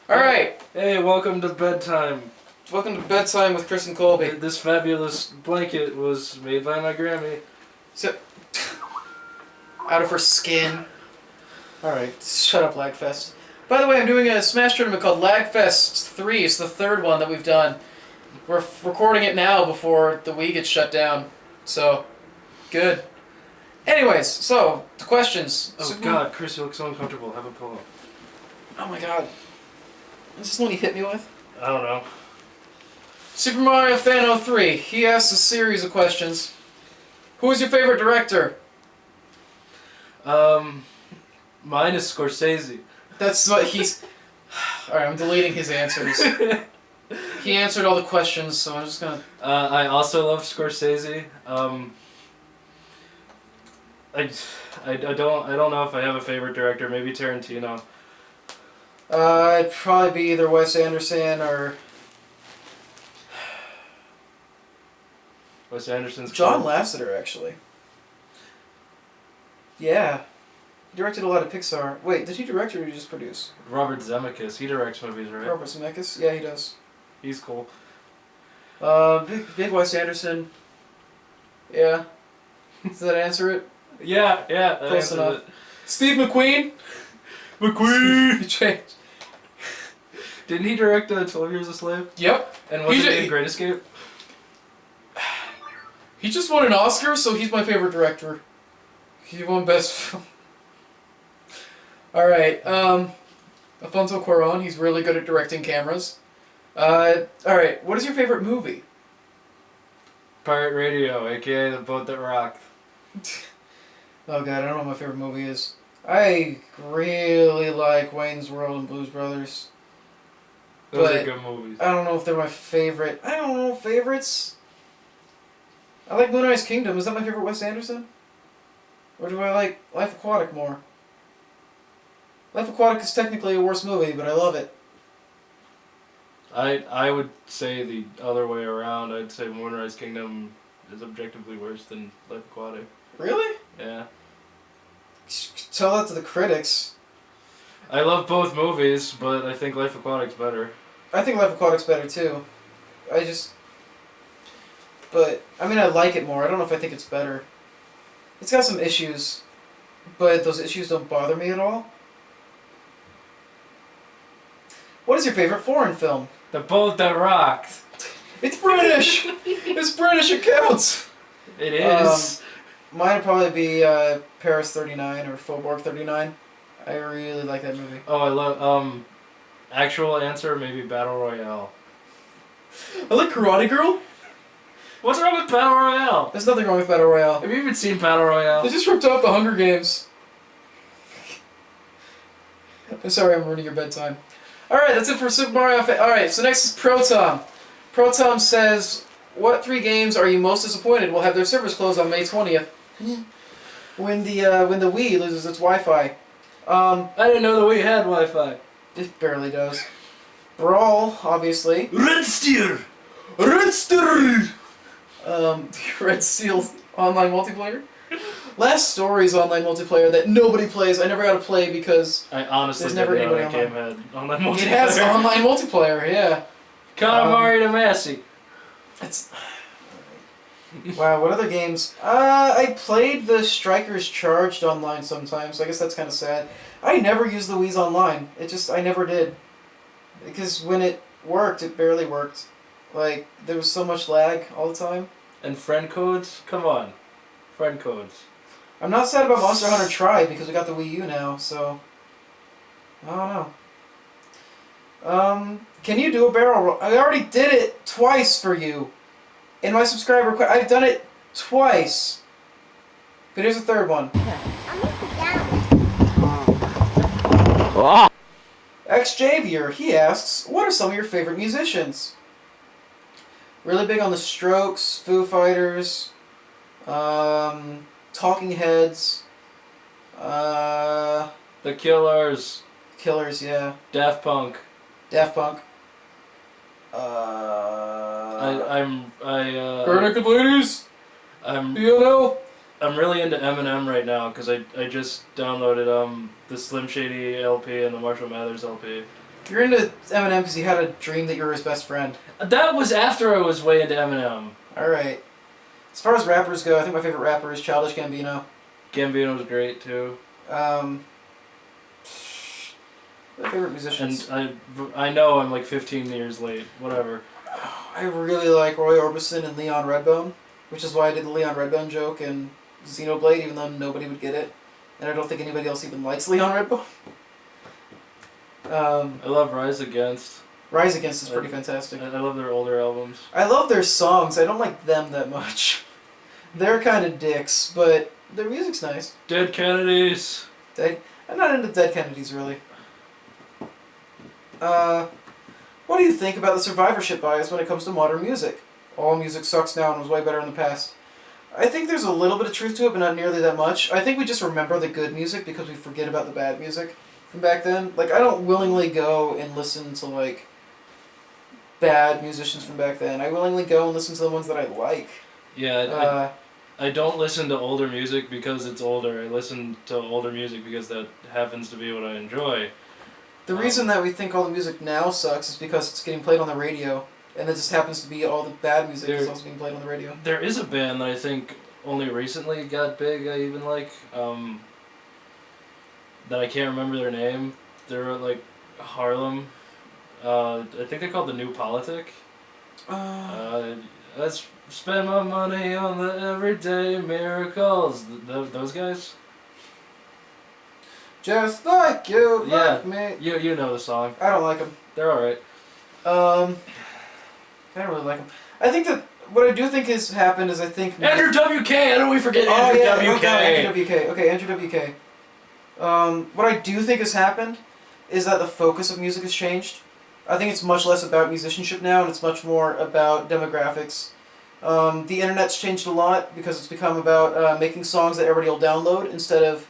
Alright, Hey, welcome to bedtime. welcome to Bedtime with Chris and Colby. This fabulous blanket was made by my Grammy. So, out of her skin. Alright, shut up, Lagfest. By the way, I'm doing a Smash tournament called Lagfest 3. It's the third one that we've done. We're recording it now before the Wii gets shut down. So, good. Anyways, so, the questions. Oh god, Chris, you look so uncomfortable. Have a pillow. Oh my god. Is this the one he hit me with? I don't know. Super Mario Fan 03. He asks a series of questions. Who is your favorite director? Mine is Scorsese. That's what he's... Alright, I'm deleting his answers. He answered all the questions, so I'm just gonna... I also love Scorsese. I don't know if I have a favorite director. Maybe Tarantino. It'd probably be either Wes Anderson or... Wes Anderson's John cool. Lasseter, actually. Yeah. He directed a lot of Pixar. Wait, did he direct or did he just produce? Robert Zemeckis. He directs movies, right? Robert Zemeckis? Yeah, he does. He's cool. Big Wes Anderson. Yeah. Does that answer it? Yeah, that Close answers enough. it. Steve McQueen? McQueen! He changed. Didn't he direct 12 Years a Slave? Yep. And was it in Great Escape? He just won an Oscar, so he's my favorite director. He won Best Film. Alright, Alfonso Cuarón, he's really good at directing cameras. Alright, what is your favorite movie? Pirate Radio, aka The Boat That Rocked. Oh god, I don't know what my favorite movie is. I really like Wayne's World and Blues Brothers. Those But are good movies. I don't know if they're my favorite. I don't know favorites. I like Moonrise Kingdom. Is that my favorite Wes Anderson? Or do I like Life Aquatic more? Life Aquatic is technically a worse movie, but I love it. I would say the other way around. I'd say Moonrise Kingdom is objectively worse than Life Aquatic. Really? Yeah. Tell that to the critics. I love both movies, but I think Life Aquatic's better. I think Life Aquatic's better too. But, I mean, I like it more. I don't know if I think it's better. It's got some issues, but those issues don't bother me at all. What is your favorite foreign film? The Boat That Rocked. It's British! It's British, it counts! It is. Mine would probably be Paris 39 or Faubourg 39. I really like that movie. Oh, I love, actual answer, maybe Battle Royale. I like Karate Girl. What's wrong with Battle Royale? There's nothing wrong with Battle Royale. Have you even seen Battle Royale? They just ripped off the Hunger Games. I'm sorry I'm ruining your bedtime. Alright, that's it for Super Mario. Alright, so next is Protom. Protom says, what 3 games are you most disappointed will have their servers closed on May 20th? when the Wii loses its Wi-Fi. I didn't know that we had Wi-Fi. It barely does. Brawl, obviously. Red Steel! Red Steel! Red Steel online multiplayer? Last Story's online multiplayer that nobody plays. I never got to play because I honestly there's didn't never know anybody that game had online multiplayer. It has online multiplayer, yeah. Katamari Damacy. It's... Wow, what other games? I played the Strikers Charged online sometimes, so I guess that's kind of sad. I never used the Wii's online. I never did. Because when it worked, it barely worked. Like, there was so much lag all the time. And friend codes? Come on. Friend codes. I'm not sad about Monster Hunter Tri because we got the Wii U now, so... I don't know. Can you do a barrel roll? I already did it twice for you. In my subscriber request. I've done it twice. But here's a third one. X-Javier, he asks, what are some of your favorite musicians? Really big on the Strokes, Foo Fighters, Talking Heads, The Killers. Killers, yeah. Daft Punk. Daft Punk. Vernica Ladies. DLL. I'm really into Eminem right now because I just downloaded the Slim Shady LP and the Marshall Mathers LP. You're into Eminem because you had a dream that you were his best friend. That was after I was way into Eminem. Alright. As far as rappers go, I think my favorite rapper is Childish Gambino. Gambino's great too. My favorite musicians. And I know I'm like 15 years late. Whatever. I really like Roy Orbison and Leon Redbone, which is why I did the Leon Redbone joke in Xenoblade, even though nobody would get it. And I don't think anybody else even likes Leon Redbone. I love Rise Against. Rise Against is pretty fantastic. I love their older albums. I love their songs. I don't like them that much. They're kind of dicks, but their music's nice. Dead Kennedys. I'm not into Dead Kennedys, really. What do you think about the survivorship bias when it comes to modern music? All music sucks now and was way better in the past. I think there's a little bit of truth to it, but not nearly that much. I think we just remember the good music because we forget about the bad music from back then. Like, I don't willingly go and listen to, like, bad musicians from back then. I willingly go and listen to the ones that I like. Yeah, I don't listen to older music because it's older. I listen to older music because that happens to be what I enjoy. The reason that we think all the music now sucks is because it's getting played on the radio, and it just happens to be all the bad music is also being played on the radio. There is a band that I think only recently got big, I even like, that I can't remember their name. They're like Harlem. I think they're called The New Politic. Let's spend my money on the everyday miracles. Those guys? Just like you, Yeah, like me. you know the song. I don't like them. They're alright. I don't really like them. I think that what I do think has happened is I think... Andrew WK! How do we forget Andrew WK? Oh, God, Andrew WK. Okay, Andrew WK. What I do think has happened is that the focus of music has changed. I think it's much less about musicianship now, and it's much more about demographics. The internet's changed a lot because it's become about making songs that everybody will download instead of...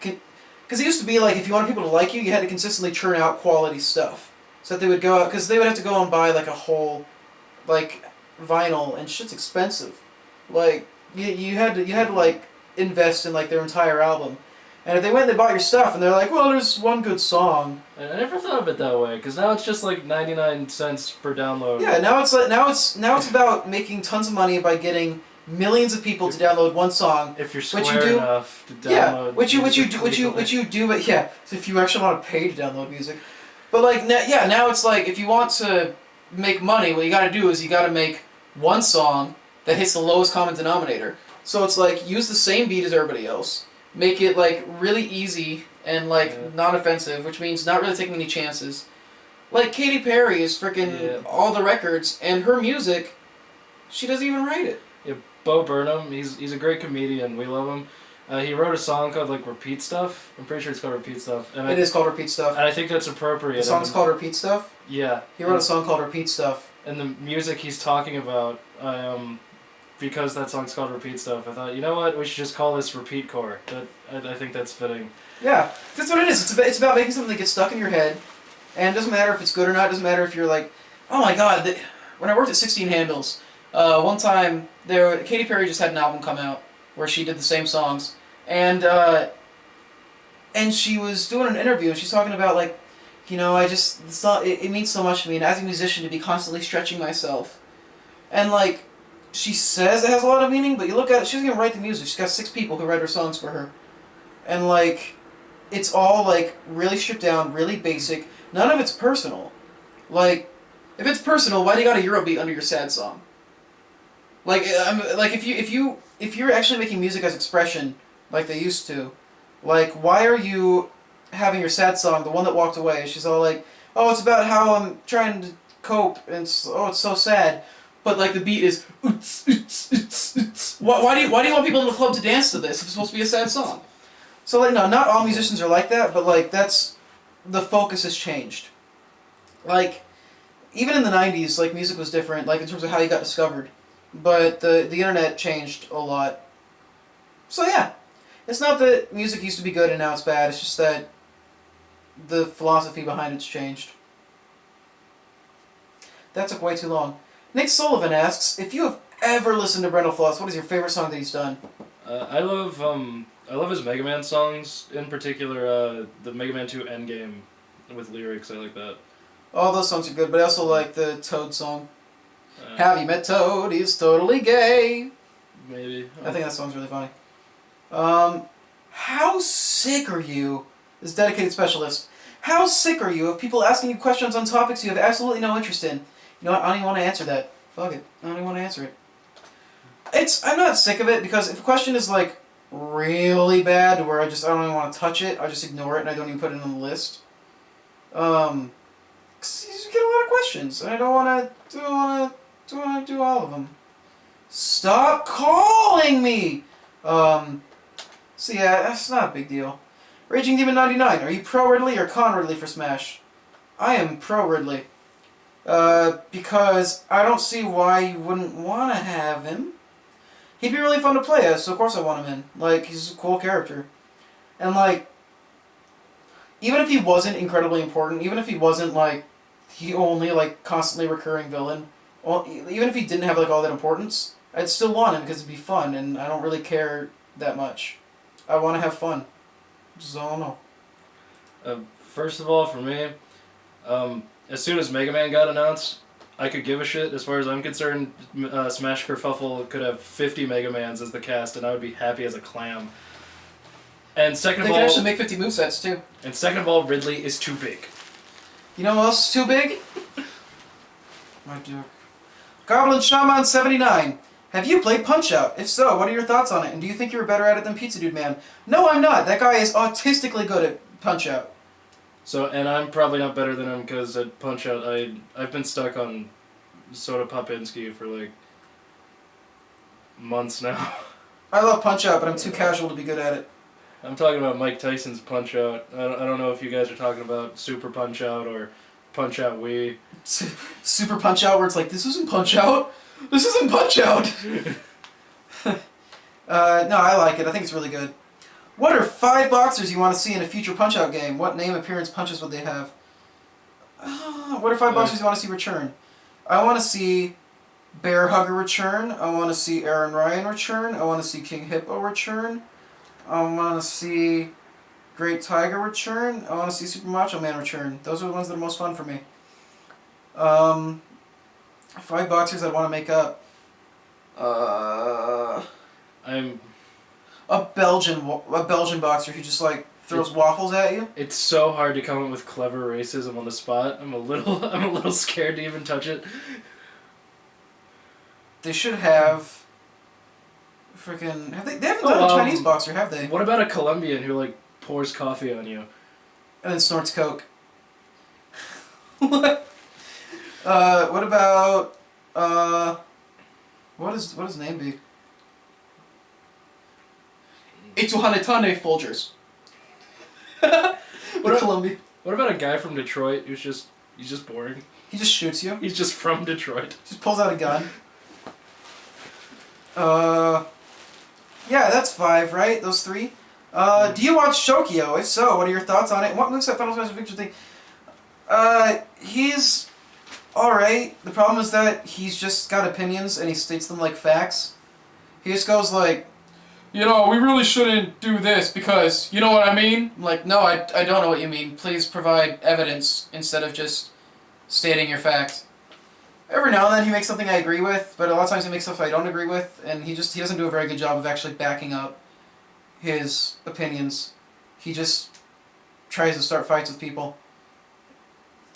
Because it used to be like, if you wanted people to like you, you had to consistently churn out quality stuff. So that they would go out, because they would have to go and buy like a whole, like, vinyl, and shit's expensive. Like, you had to like, invest in like their entire album. And if they went and they bought your stuff, and they're like, well, there's one good song. I never thought of it that way, because now it's just like 99 cents per download. Yeah, now it's about making tons of money by getting millions of people to download one song. If you're square enough to download. Yeah, which you do, but yeah, so if you actually want to pay to download music. But like, now it's like, if you want to make money, what you gotta do is you gotta make one song that hits the lowest common denominator. So it's like, use the same beat as everybody else, make it like really easy and like non-offensive, which means not really taking any chances. Like Katy Perry is freaking all the records, and her music, she doesn't even write it. Yeah, Bo Burnham, he's a great comedian. We love him. He wrote a song called like Repeat Stuff. I'm pretty sure it's called Repeat Stuff. And it is called Repeat Stuff. And I think that's appropriate. The song's called Repeat Stuff? Yeah. He wrote a song called Repeat Stuff. And the music he's talking about, because that song's called Repeat Stuff, I thought, you know what, we should just call this Repeat Core. I think that's fitting. Yeah, that's what it is. It's about making something that gets stuck in your head, and it doesn't matter if it's good or not, it doesn't matter if you're like, oh my god, when I worked at 16 Handles, one time, Katy Perry just had an album come out where she did the same songs, and she was doing an interview, and she's talking about, like, you know, it means so much to me, and as a musician, to be constantly stretching myself. And, like, she says it has a lot of meaning, but you look at it, she doesn't even write the music. She's got 6 people who write her songs for her. And, like, it's all, like, really stripped down, really basic. None of it's personal. Like, if it's personal, why do you got a Eurobeat under your sad song? Like, if you're actually making music as expression, like they used to, like, why are you having your sad song, the one that walked away? She's all like, oh, it's about how I'm trying to cope, and it's so sad. But like the beat is, why do you want people in the club to dance to this if it's supposed to be a sad song? So like, no, not all musicians are like that, but like the focus has changed. Like, even in the 90s, like music was different, like in terms of how you got discovered. But the internet changed a lot. So yeah, it's not that music used to be good and now it's bad, it's just that the philosophy behind it's changed. That took way too long. Nick Sullivan asks, if you have ever listened to Brendel Floss, what is your favorite song that he's done? I love his Mega Man songs, in particular the Mega Man 2 Endgame with lyrics. I like that. All those songs are good, but I also like the Toad song. Uh, Have you met Toad? He's totally gay. Maybe. I think that song's really funny. How sick are you, this dedicated specialist, how sick are you of people asking you questions on topics you have absolutely no interest in? You know what, I don't even want to answer that. Fuck it. I don't even want to answer it. I'm not sick of it, because if a question is, like, really bad, where I don't even want to touch it, I just ignore it and I don't even put it on the list. 'Cause you get a lot of questions, and I don't want to do all of them. Stop calling me! So yeah, that's not a big deal. Raging Demon 99, are you pro Ridley or con Ridley for Smash? I am pro Ridley. Because I don't see why you wouldn't want to have him. He'd be really fun to play as, so of course I want him in. Like, he's a cool character. And like, even if he wasn't incredibly important, even if he wasn't like, the only like constantly recurring villain, well, even if he didn't have like all that importance, I'd still want him because it'd be fun, and I don't really care that much. I want to have fun. Just all know. First of all, for me, as soon as Mega Man got announced, I could give a shit. As far as I'm concerned, Smash Kerfuffle could have 50 Mega Mans as the cast, and I would be happy as a clam. And second They of can all, actually make 50 movesets too. And second of all, Ridley is too big. You know what else is too big? My dick. Goblin Shaman 79. Have you played Punch-Out? If so, what are your thoughts on it? And do you think you're better at it than Pizza Dude Man? No, I'm not. That guy is autistically good at Punch-Out. So, and I'm probably not better than him because at Punch-Out, I've been stuck on Soda Popinski for like months now. I love Punch-Out, but I'm too casual to be good at it. I'm talking about Mike Tyson's Punch-Out. I don't know if you guys are talking about Super Punch-Out or Punch-Out Wii. Super Punch-Out where it's like, this isn't Punch-Out. This isn't Punch-Out. No, I like it. I think it's really good. What are 5 boxers you want to see in a future Punch-Out game? What name, appearance, punches would they have? What are 5 boxers you want to see return? I want to see Bear Hugger return. I want to see Aaron Ryan return. I want to see King Hippo return. I want to see Great Tiger return. I want to see Super Macho Man return. Those are the ones that are most fun for me. 5 boxers I'd want to make up. I'm a Belgian boxer who just like throws waffles at you. It's so hard to come up with clever racism on the spot. I'm a little scared to even touch it. They should have freaking they haven't done a Chinese boxer, have they? What about a Colombian who like pours coffee on you and then snorts coke? What about what does his name be? Itsuhanetane Folgers. What about a guy from Detroit who's he's just boring? He just shoots you. He's just from Detroit. Just pulls out a gun. Yeah, that's 5, right? Those 3. Do you watch Shokyo? If so, what are your thoughts on it? What moveset Final Smash Victor thing? He's alright. The problem is that he's just got opinions and he states them like facts. He just goes like, you know, we really shouldn't do this because, you know what I mean? I'm like, no, I don't know what you mean. Please provide evidence instead of just stating your fact. Every now and then he makes something I agree with, but a lot of times he makes stuff I don't agree with, and he doesn't do a very good job of actually backing up his opinions. He just tries to start fights with people.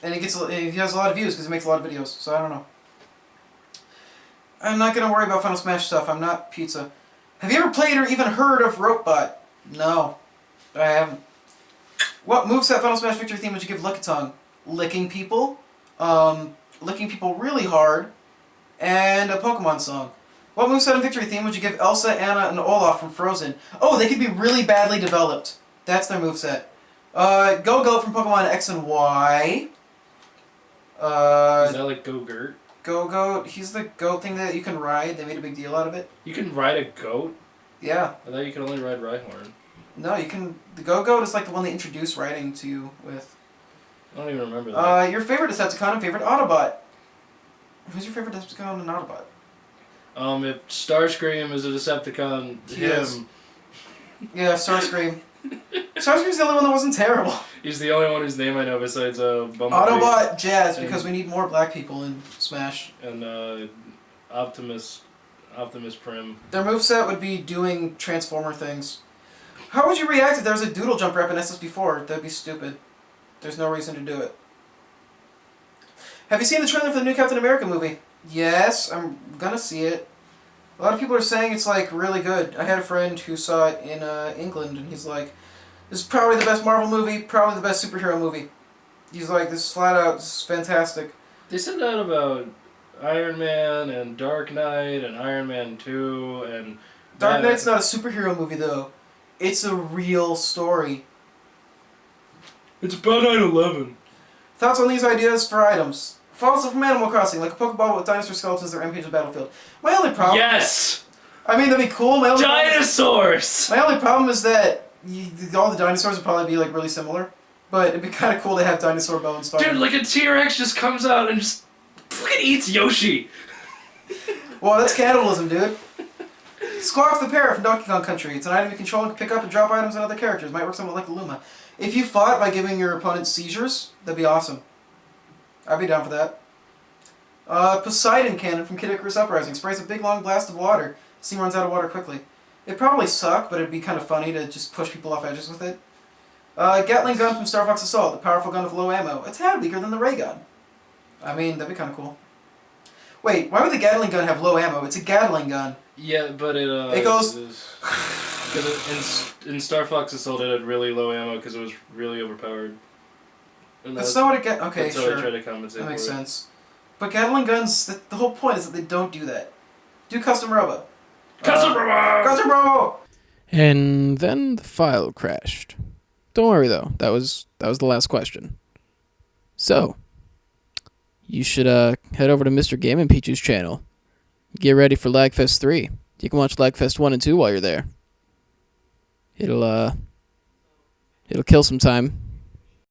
And he has a lot of views because he makes a lot of videos, so I don't know. I'm not going to worry about Final Smash stuff. I'm not pizza. Have you ever played or even heard of Ropebot? No, I haven't. What moveset Final Smash Victory theme would you give Lickitung? Licking people, licking people really hard, and a Pokemon song. What moveset and Victory theme would you give Elsa, Anna, and Olaf from Frozen? Oh, they could be really badly developed. That's their moveset. Go-Go from Pokemon X and Y. Is that like Go-Gurt? Go-Go, he's the goat thing that you can ride. They made a big deal out of it. You can ride a goat? Yeah. I thought you could only ride Rhyhorn. No, you can... The Go-Goat is like the one they introduced riding to you with. I don't even remember that. Your favorite Decepticon and favorite Autobot. Who's your favorite Decepticon and Autobot? If Starscream is a Decepticon, He is. Yeah, Starscream. Starscream's the only one that wasn't terrible. He's the only one whose name I know besides Bumblebee. Autobot Jazz, because we need more black people in Smash. And Optimus Prim. Their moveset would be doing Transformer things. How would you react if there was a doodle jump rep in SSB4? That'd be stupid. There's no reason to do it. Have you seen the trailer for the new Captain America movie? Yes, I'm gonna see it. A lot of people are saying it's like really good. I had a friend who saw it in England, and he's like, "This is probably the best Marvel movie, probably the best superhero movie." He's like, "This is flat out, this is fantastic." They said that about Iron Man and Dark Knight and Iron Man 2 and... Dark Knight's not a superhero movie though. It's a real story. It's about 9/11. Thoughts on these ideas for items? Fossil from Animal Crossing, like a Pokeball with dinosaur skeletons that rampage the battlefield. My only problem... Yes! I mean, that'd be cool. Dinosaurs! My only problem is that all the dinosaurs would probably be like really similar. But it'd be kind of cool to have dinosaur bones. Dude, like a T-Rex just comes out and just fucking eats Yoshi. Well, that's cannibalism, dude. Squawks the Parrot from Donkey Kong Country. It's an item you control and can pick up and drop items on other characters. Might work somewhat like the Luma. If you fought by giving your opponent seizures, that'd be awesome. I'd be down for that. Poseidon Cannon from Kid Icarus Uprising. Sprays a big long blast of water. Steam runs out of water quickly. It'd probably suck, but it'd be kind of funny to just push people off edges with it. Gatling Gun from Star Fox Assault. A powerful gun with low ammo. A tad weaker than the ray gun. I mean, that'd be kind of cool. Wait, why would the Gatling gun have low ammo? It's a Gatling gun. Yeah, but it goes... in Star Fox Assault it had really low ammo because it was really overpowered. And that's not what it okay, that's sure. how they try to compensate that makes for sense. But Gatling guns, the whole point is that they don't do that. Do custom robo. Custom robo! Custom robo! And then the file crashed. Don't worry though, that was the last question. So, you should head over to Mr. Game and Peach's channel. Get ready for Lagfest 3. You can watch Lagfest 1 and 2 while you're there. It'll kill some time.